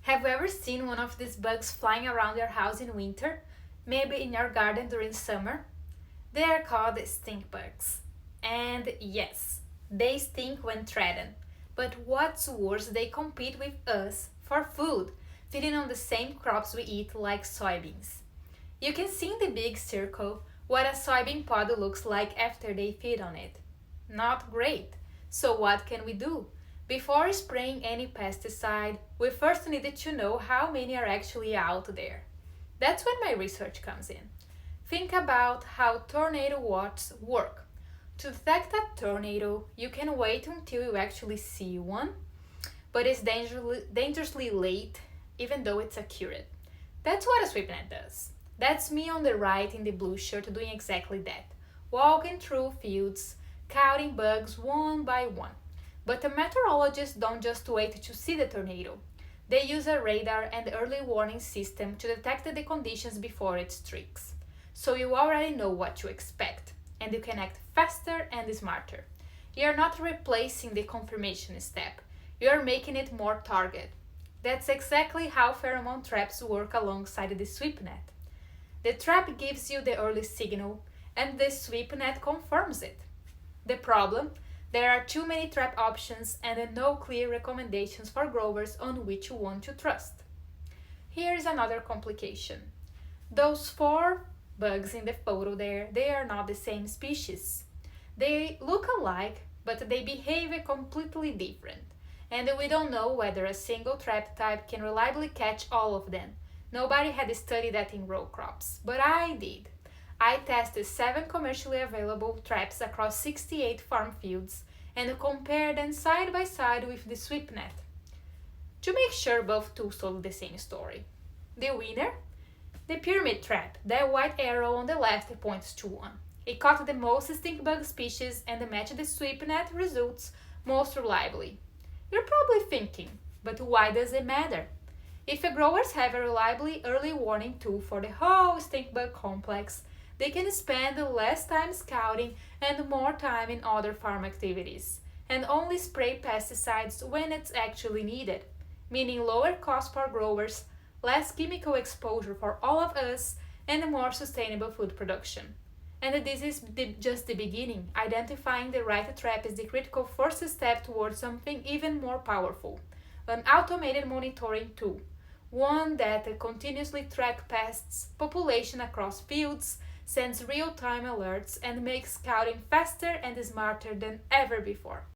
Have you ever seen one of these bugs flying around your house in winter? Maybe in your garden during summer? They are called stink bugs. And yes, they stink when threatened. But what's worse, they compete with us for food, feeding on the same crops we eat like soybeans. You can see in the big circle what a soybean pod looks like after they feed on it. Not great. So what can we do? Before spraying any pesticide, we first needed to know how many are actually out there. That's when my research comes in. Think about how tornado watches work. To detect a tornado, you can wait until you actually see one, but it's dangerously late, even though it's accurate. That's what a sweep net does. That's me on the right in the blue shirt doing exactly that, walking through fields, counting bugs one by one. But the meteorologists don't just wait to see the tornado. They use a radar and early warning system to detect the conditions before it strikes. So you already know what to expect, and you can act faster and smarter. You're not replacing the confirmation step, you're making it more target. That's exactly how pheromone traps work alongside the sweep net. The trap gives you the early signal, and the sweep net confirms it. The problem? There are too many trap options and no clear recommendations for growers on which one to trust. Here is another complication. Those four bugs in the photo there, they are not the same species. They look alike, but they behave completely different. And we don't know whether a single trap type can reliably catch all of them. Nobody had studied that in row crops, but I did. I tested 7 commercially available traps across 68 farm fields and compared them side by side with the sweep net to make sure both tools told the same story. The winner? The pyramid trap, that white arrow on the left points to one. It caught the most stink bug species and matched the sweep net results most reliably. You're probably thinking, but why does it matter? If growers have a reliably early warning tool for the whole stink bug complex, they can spend less time scouting and more time in other farm activities, and only spray pesticides when it's actually needed, meaning lower cost for growers, less chemical exposure for all of us, and more sustainable food production. And this is just the beginning. Identifying the right trap is the critical first step towards something even more powerful, an automated monitoring tool, one that continuously tracks pests population across fields, sends real-time alerts, and makes scouting faster and smarter than ever before.